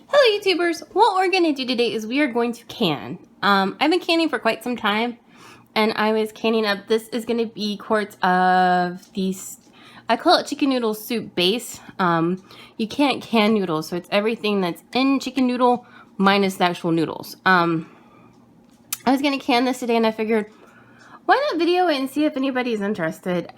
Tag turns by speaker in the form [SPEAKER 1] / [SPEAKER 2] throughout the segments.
[SPEAKER 1] Hello YouTubers, what we're going to do today is we are going to can. I've been canning for quite some time and I was canning up, this is going to be quarts of these, I call it chicken noodle soup base. You can't can noodles, so it's everything that's in chicken noodle minus the actual noodles. I was going to can this today and I figured, why not video it and see if anybody's interested.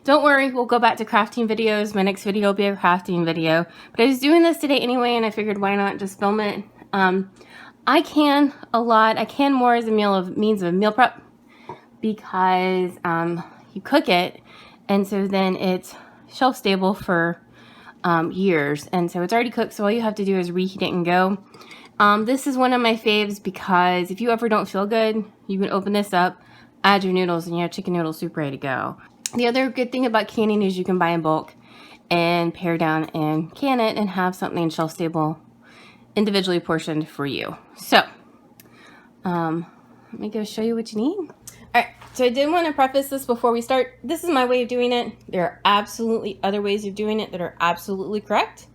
[SPEAKER 1] Don't worry, we'll go back to crafting videos. My next video will be a crafting video. But I was doing this today anyway, and I figured why not just film it. I can a lot. I can more as a means of meal prep because you cook it, and so then it's shelf stable for years. And so it's already cooked, so all you have to do is reheat it and go. This is one of my faves because if you ever don't feel good, you can open this up, add your noodles, and you have chicken noodle soup ready to go. The other good thing about canning is you can buy in bulk and pare down and can it and have something shelf stable individually portioned for you. So let me go show you what you need. Alright, so I did want to preface this before we start. This is my way of doing it. There are absolutely other ways of doing it that are absolutely correct.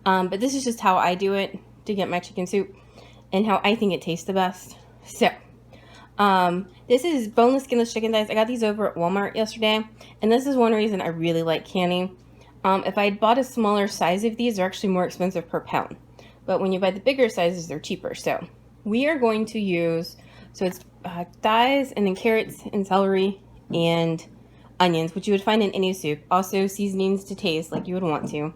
[SPEAKER 1] But this is just how I do it to get my chicken soup and how I think it tastes the best. So this is boneless, skinless chicken thighs. I got these over at Walmart yesterday, and this is one reason I really like canning. If I had bought a smaller size of these, they're actually more expensive per pound. But when you buy the bigger sizes, they're cheaper. So we are going to use, so it's thighs and then carrots and celery and onions, which you would find in any soup. Also seasonings to taste like you would want to.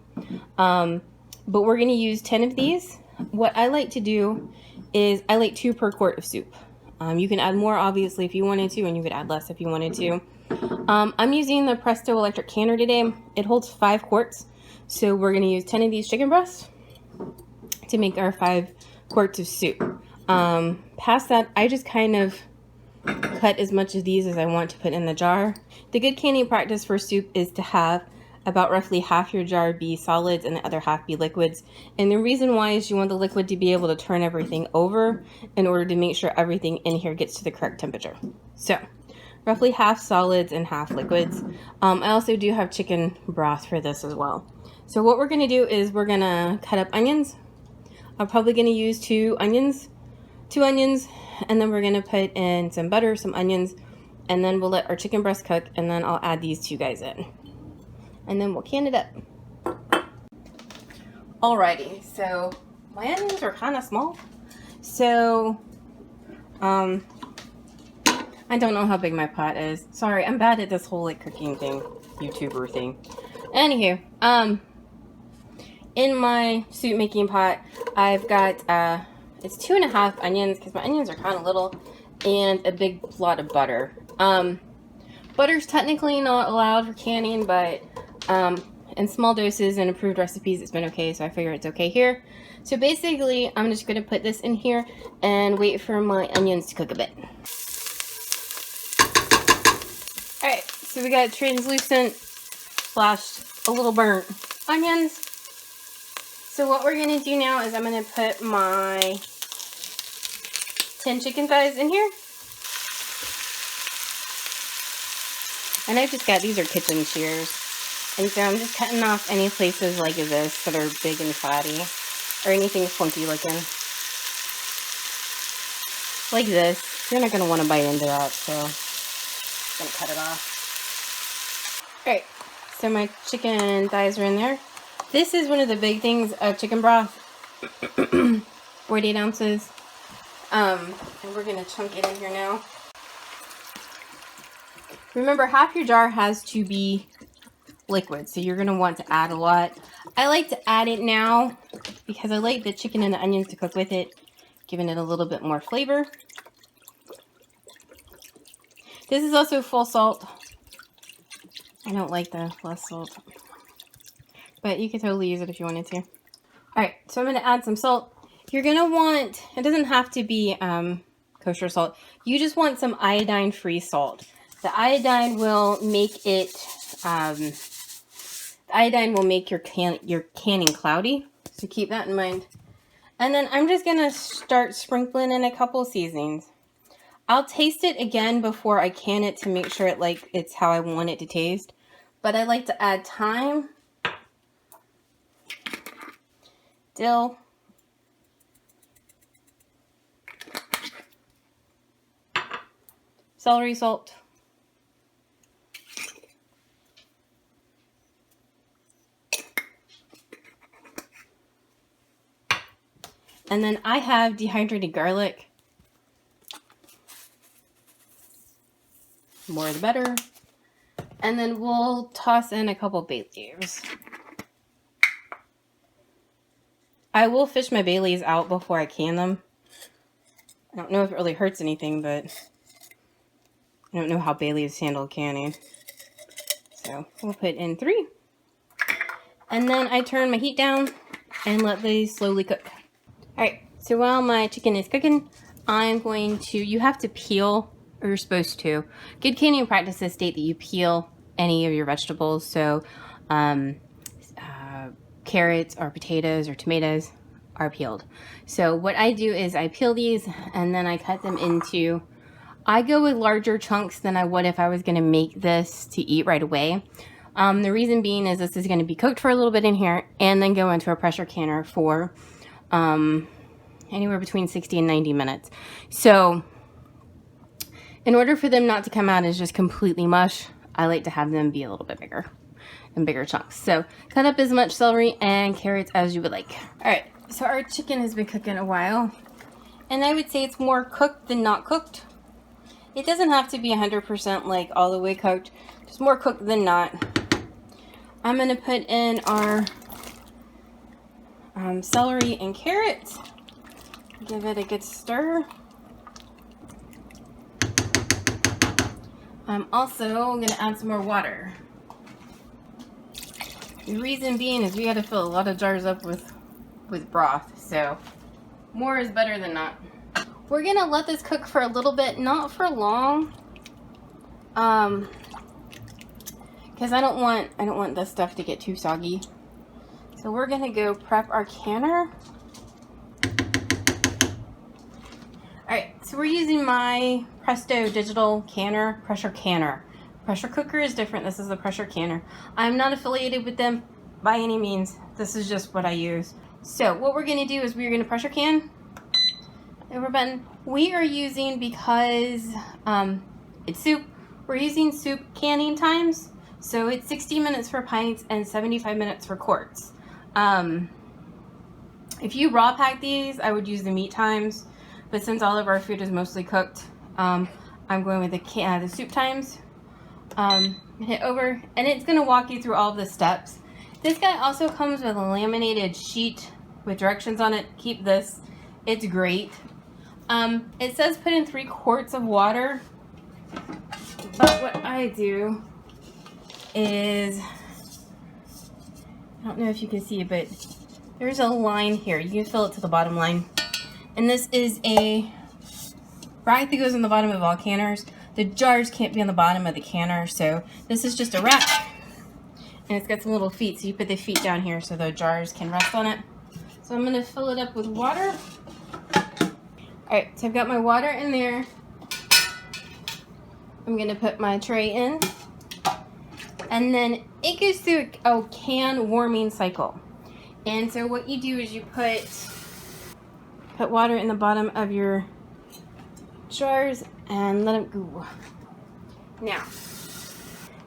[SPEAKER 1] But we're going to use 10 of these. What I like to do is I like 2 per quart of soup. You can add more, obviously, if you wanted to, and you could add less if you wanted to. I'm using the Presto electric canner today. It holds 5 quarts, so we're going to use 10 of these chicken breasts to make our 5 quarts of soup. Past that, I just kind of cut as much of these as I want to put in the jar. The good canning practice for soup is to have about roughly half your jar be solids and the other half be liquids. And the reason why is you want the liquid to be able to turn everything over in order to make sure everything in here gets to the correct temperature. So roughly half solids and half liquids. I also do have chicken broth for this as well. So what we're gonna do is we're gonna cut up onions. I'm probably gonna use 2 onions, and then we're gonna put in some butter, some onions, and then we'll let our chicken breast cook, and then I'll add these 2 guys in. And then we'll can it up. Alrighty, so my onions are kind of small. So, I don't know how big my pot is. Sorry, I'm bad at this whole like cooking thing, YouTuber thing. Anywho, in my soup making pot, I've got, it's 2.5 onions because my onions are kind of little, and a big lot of butter. Butter's technically not allowed for canning, but in small doses and approved recipes it's been okay, so I figure it's okay here. So basically I'm just going to put this in here and wait for my onions to cook a bit. Alright, so we got translucent / a little burnt onions. So what we're going to do now is I'm going to put my 10 chicken thighs in here. And I've just got, these are kitchen shears. And so I'm just cutting off any places like this that are big and fatty, or anything funky looking. Like this. You're not going to want to bite into that, so I'm going to cut it off. Alright, so my chicken thighs are in there. This is one of the big things of chicken broth. 48 ounces. And we're going to chunk it in here now. Remember, half your jar has to be liquid, so you're going to want to add a lot. I like to add it now because I like the chicken and the onions to cook with it, giving it a little bit more flavor. This is also full salt. I don't like the less salt, but you could totally use it if you wanted to. Alright, so I'm going to add some salt. You're going to want, it doesn't have to be kosher salt, you just want some iodine free salt. The iodine will make it, your canning cloudy, so keep that in mind. And then I'm just going to start sprinkling in a couple seasonings. I'll taste it again before I can it to make sure it's how I want it to taste. But I like to add thyme dill, celery salt, and then I have dehydrated garlic. More the better. And then we'll toss in a couple bay leaves. I will fish my bay leaves out before I can them. I don't know if it really hurts anything, but I don't know how bay leaves handle canning. So we'll put in 3. And then I turn my heat down and let these slowly cook. Alright, so while my chicken is cooking, I'm going to, you have to peel, or you're supposed to. Good canning practices state that you peel any of your vegetables. So carrots or potatoes or tomatoes are peeled. So what I do is I peel these and then I cut them into, I go with larger chunks than I would if I was going to make this to eat right away. The reason being is this is going to be cooked for a little bit in here and then go into a pressure canner for anywhere between 60 and 90 minutes. So in order for them not to come out as just completely mush, I like to have them be a little bit bigger and bigger chunks. So cut up as much celery and carrots as you would like. All right, so our chicken has been cooking a while, and I would say it's more cooked than not cooked. It doesn't have to be 100% like all the way cooked, just more cooked than not. I'm gonna put in our celery and carrots. Give it a good stir. I'm also going to add some more water. The reason being is we got to fill a lot of jars up with broth, so more is better than not. We're going to let this cook for a little bit, not for long, because I don't want this stuff to get too soggy. So we're going to go prep our canner. Alright, so we're using my Presto digital canner, pressure canner. Pressure cooker is different. This is a pressure canner. I'm not affiliated with them by any means. This is just what I use. So what we're going to do is we're going to pressure can. Over button. We are using, because it's soup, we're using soup canning times. So it's 60 minutes for pints and 75 minutes for quarts. If you raw pack these, I would use the meat times. But since all of our food is mostly cooked, I'm going with the soup times. Hit over, and it's going to walk you through all of the steps. This guy also comes with a laminated sheet with directions on it. Keep this. It's great. It says put in 3 quarts of water. But what I do is, I don't know if you can see it, but there's a line here. You can fill it to the bottom line. And this is a rack that goes on the bottom of all canners. The jars can't be on the bottom of the canner, so this is just a rack. And it's got some little feet, so you put the feet down here so the jars can rest on it. So I'm going to fill it up with water. Alright, so I've got my water in there. I'm going to put my tray in. And then it goes through a can warming cycle. And so what you do is you put water in the bottom of your jars and let them go. Now,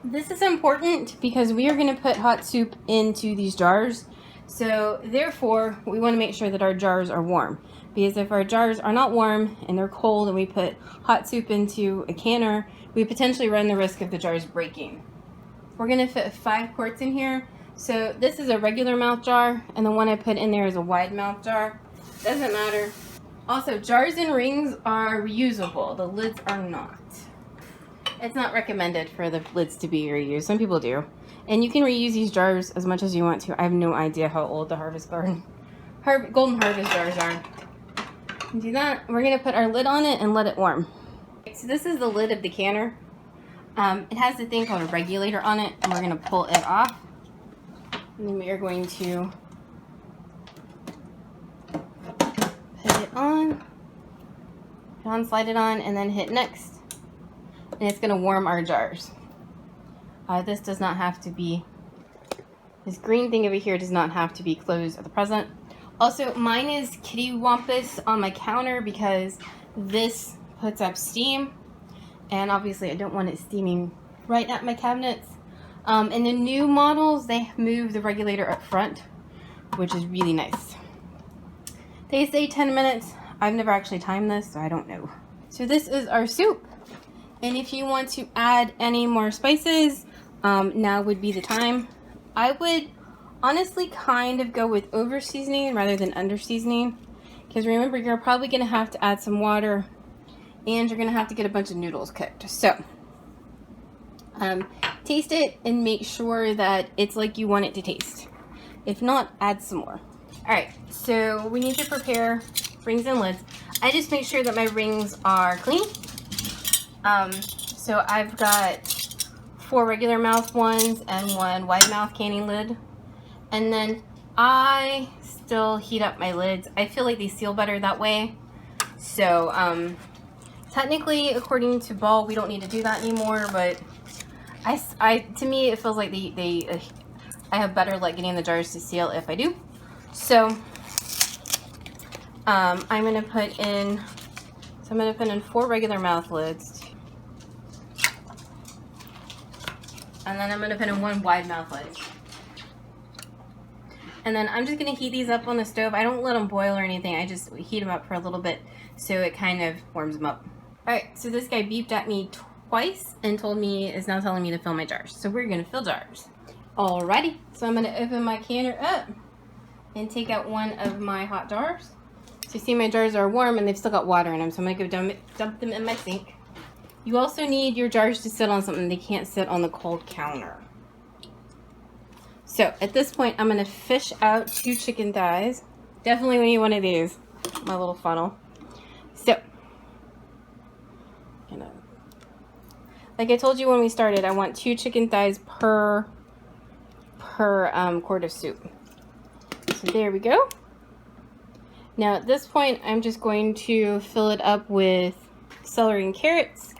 [SPEAKER 1] this is important because we are going to put hot soup into these jars. So therefore, we want to make sure that our jars are warm. Because if our jars are not warm and they're cold and we put hot soup into a canner, we potentially run the risk of the jars breaking. We're going to fit 5 quarts in here. So this is a regular mouth jar, and the one I put in there is a wide mouth jar. Doesn't matter. Also, jars and rings are reusable. The lids are not. It's not recommended for the lids to be reused. Some people do. And you can reuse these jars as much as you want to. I have no idea how old the Golden Harvest jars are. Do that. We're going to put our lid on it and let it warm. So this is the lid of the canner. It has a thing called a regulator on it, and we're going to pull it off. And then we are going to put it on, slide it on, and then hit next. And it's going to warm our jars. This does not have to be, this green thing over here does not have to be closed at the present. Also, mine is kitty wampus on my counter because this puts up steam, and obviously I don't want it steaming right at my cabinets. In the new models, they move the regulator up front, which is really nice. They say 10 minutes. I've never actually timed this, so I don't know. So this is our soup. And if you want to add any more spices, now would be the time. I would honestly kind of go with over seasoning rather than under seasoning. Because remember, you're probably going to have to add some water, and you're going to have to get a bunch of noodles cooked. So, taste it and make sure that it's like you want it to taste. If not, add some more. Alright, so we need to prepare rings and lids. I just make sure that my rings are clean. So I've got 4 regular mouth ones and 1 wide mouth canning lid. And then I still heat up my lids. I feel like they seal better that way. So technically, according to Ball, we don't need to do that anymore, but to me, it feels like I have better luck getting the jars to seal if I do. So I'm gonna put in 4 regular mouth lids, and then I'm gonna put in 1 wide mouth lid. And then I'm just gonna heat these up on the stove. I don't let them boil or anything. I just heat them up for a little bit so it kind of warms them up. All right, so this guy beeped at me twice and is now telling me to fill my jars. So we're gonna fill jars. Alrighty, so I'm gonna open my canner up and take out one of my hot jars. So you see my jars are warm and they've still got water in them, so I'm gonna go dump them in my sink. You also need your jars to sit on something. They can't sit on the cold counter. So at this point, I'm gonna fish out 2 chicken thighs. Definitely need one of these, my little funnel. So, like I told you when we started, I want 2 chicken thighs per quart of soup. So there we go. Now at this point, I'm just going to fill it up with celery and carrots.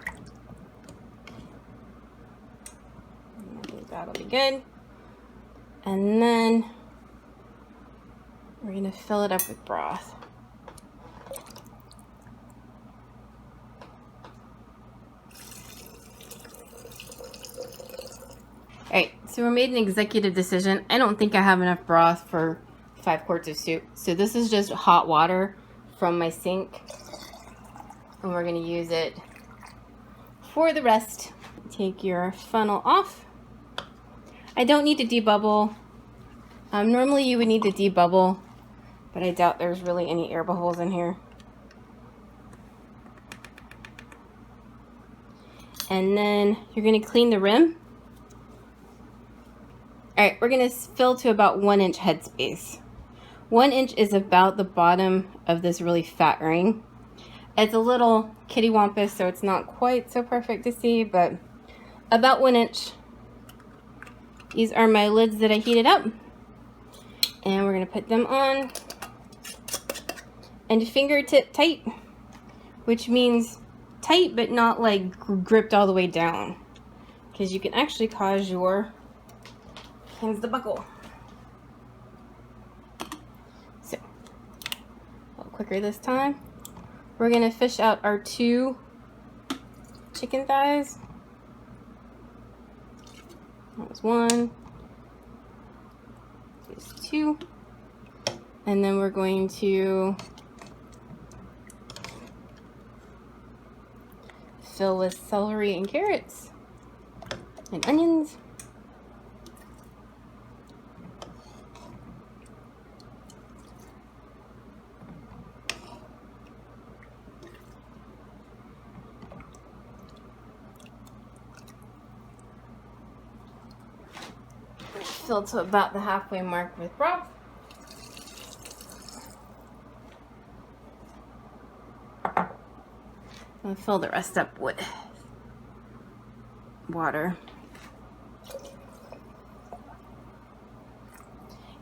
[SPEAKER 1] I think that'll be good. And then we're gonna fill it up with broth. Alright, so we made an executive decision. I don't think I have enough broth for 5 quarts of soup. So this is just hot water from my sink. And we're going to use it for the rest. Take your funnel off. I don't need to debubble. Normally you would need to debubble, but I doubt there's really any air bubbles in here. And then you're going to clean the rim. Alright, we're going to fill to about 1 inch headspace. 1 inch is about the bottom of this really fat ring. It's a little kitty wampus, so it's not quite so perfect to see, but about 1 inch. These are my lids that I heated up. And we're going to put them on. And fingertip tight, which means tight but not like gripped all the way down, because you can actually cause your hands to buckle. So, a little quicker this time. We're going to fish out our 2 chicken thighs. That was 1. There's 2. And then we're going to fill with celery and carrots and onions. Fill to about the halfway mark with broth. I'll fill the rest up with water.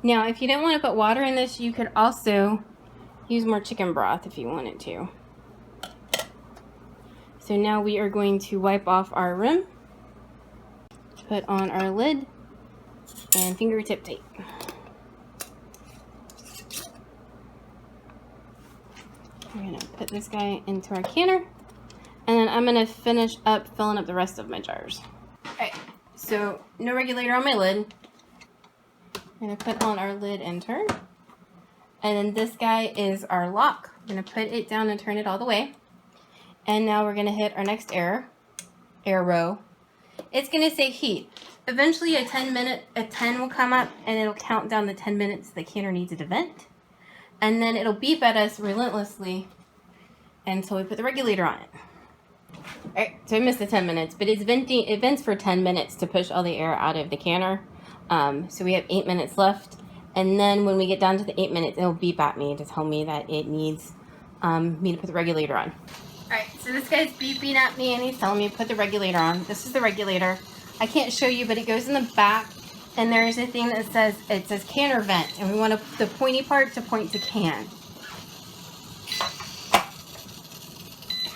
[SPEAKER 1] Now, if you don't want to put water in this, you could also use more chicken broth if you wanted to. So now we are going to wipe off our rim, put on our lid, and fingertip tape. We're gonna put this guy into our canner, and then I'm gonna finish up filling up the rest of my jars. Alright, so no regulator on my lid. I'm gonna put on our lid and turn. And then this guy is our lock. We're gonna put it down and turn it all the way. And now we're gonna hit our next arrow. It's gonna say heat. Eventually a 10 will come up and it'll count down the 10 minutes the canner needs it to vent. And then it'll beep at us relentlessly until we put the regulator on it. Alright, so I missed the 10 minutes, but it vents for 10 minutes to push all the air out of the canner. So we have 8 minutes left. And then when we get down to the 8 minutes, it'll beep at me to tell me that it needs me to put the regulator on. Alright, so this guy's beeping at me and he's telling me to put the regulator on. This is the regulator. I can't show you, but it goes in the back. And there's a thing that says canner vent. And we want the pointy part to point to can.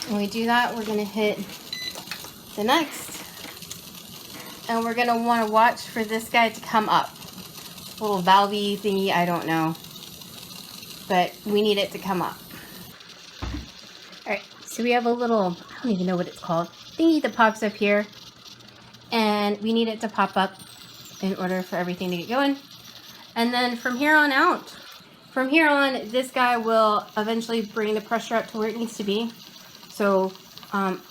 [SPEAKER 1] When we do that, we're going to hit the next. And we're going to want to watch for this guy to come up. Little valvey thingy, I don't know. But we need it to come up. Alright, so we have a little, I don't even know what it's called, thingy that pops up here. And we need it to pop up in order for everything to get going. And then from here on, this guy will eventually bring the pressure up to where it needs to be. So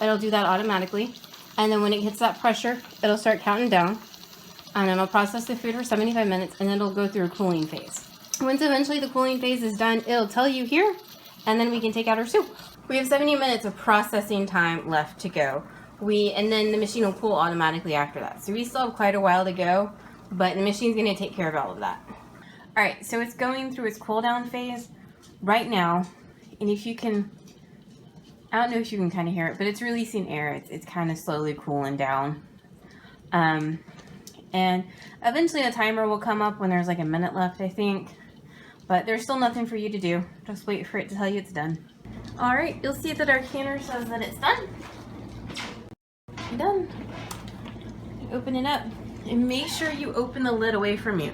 [SPEAKER 1] it'll do that automatically. And then when it hits that pressure, it'll start counting down. And it'll process the food for 75 minutes and then it'll go through a cooling phase. Once eventually the cooling phase is done, it'll tell you here, and then we can take out our soup. We have 70 minutes of processing time left to go. And then the machine will cool automatically after that. So we still have quite a while to go, but the machine's gonna take care of all of that. All right, so it's going through its cool down phase right now. And if you can, I don't know if you can kind of hear it, but it's releasing air. It's kind of slowly cooling down. And eventually a timer will come up when there's like a minute left, I think. But there's still nothing for you to do. Just wait for it to tell you it's done. All right, you'll see that our canner says that it's done. Done. Open it up. And make sure you open the lid away from you,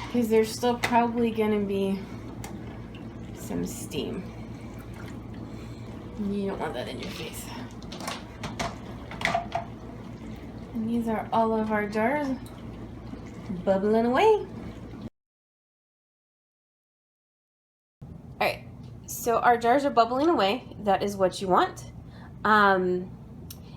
[SPEAKER 1] because there's still probably gonna be some steam. You don't want that in your face. And these are all of our jars bubbling away. Alright, so our jars are bubbling away. That is what you want.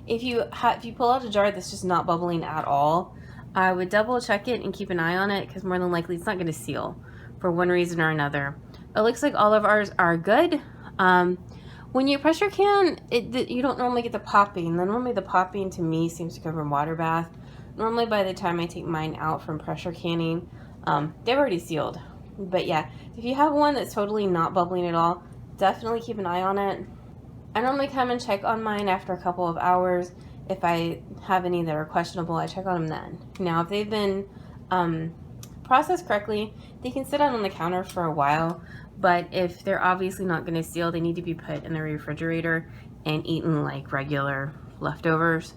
[SPEAKER 1] If you pull out a jar that's just not bubbling at all, I would double check it and keep an eye on it, because more than likely it's not going to seal for one reason or another. It looks like all of ours are good. When you pressure can, you don't normally get the popping. Normally the popping to me seems to come from water bath. Normally by the time I take mine out from pressure canning, they've already sealed. But yeah, if you have one that's totally not bubbling at all, definitely keep an eye on it. I normally come and check on mine after a couple of hours. If I have any that are questionable, I check on them then. Now, if they've been processed correctly, they can sit out on the counter for a while. But if they're obviously not going to seal, they need to be put in the refrigerator and eaten like regular leftovers.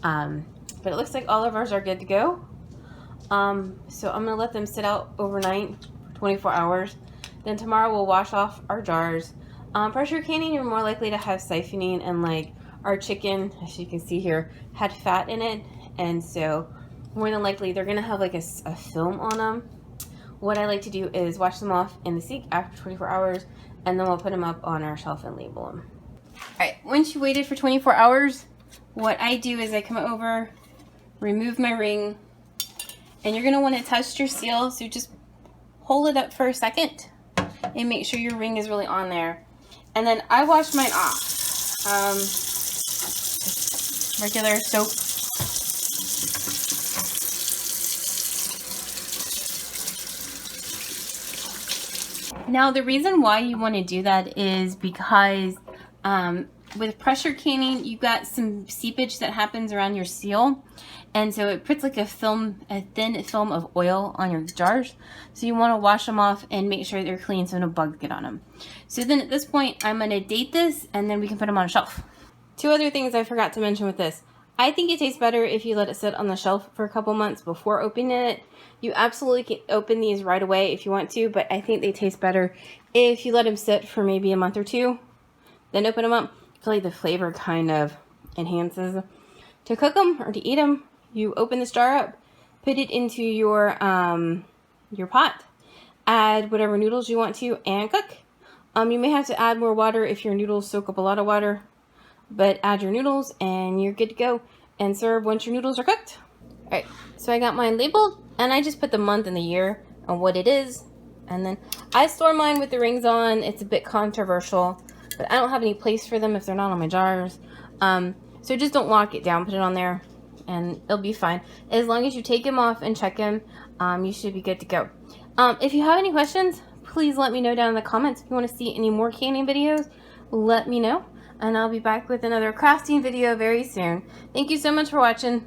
[SPEAKER 1] But it looks like all of ours are good to go. So I'm going to let them sit out overnight, 24 hours. Then tomorrow we'll wash off our jars. Pressure canning, you're more likely to have siphoning, and like our chicken, as you can see here, had fat in it. And so more than likely they're going to have like a film on them. What I like to do is wash them off in the sink after 24 hours, and then we'll put them up on our shelf and label them. Alright, once you waited for 24 hours, what I do is I come over, remove my ring, and you're going to want to test your seal, so just hold it up for a second and make sure your ring is really on there. And then I wash mine off. Regular soap. Now the reason why you want to do that is because with pressure canning, you've got some seepage that happens around your seal, and so it puts like a thin film of oil on your jars. So you want to wash them off and make sure they're clean so no bugs get on them. So then at this point, I'm going to date this, and then we can put them on a shelf. Two other things I forgot to mention with this. I think it tastes better if you let it sit on the shelf for a couple months before opening it. You absolutely can open these right away if you want to, but I think they taste better if you let them sit for maybe a month or two. then open them up. I feel like the flavor kind of enhances. To cook them or to eat them, you open this jar up, put it into your pot, add whatever noodles you want to, and cook. You may have to add more water if your noodles soak up a lot of water, but add your noodles and you're good to go, and serve once your noodles are cooked. Alright, so I got mine labeled, and I just put the month and the year and what it is, and then I store mine with the rings on. It's a bit controversial, but I don't have any place for them if they're not on my jars. So just don't lock it down, put it on there, and it'll be fine. As long as you take them off and check them, you should be good to go. If you have any questions, please let me know down in the comments. If you want to see any more canning videos, let me know, and I'll be back with another crafting video very soon. Thank you so much for watching.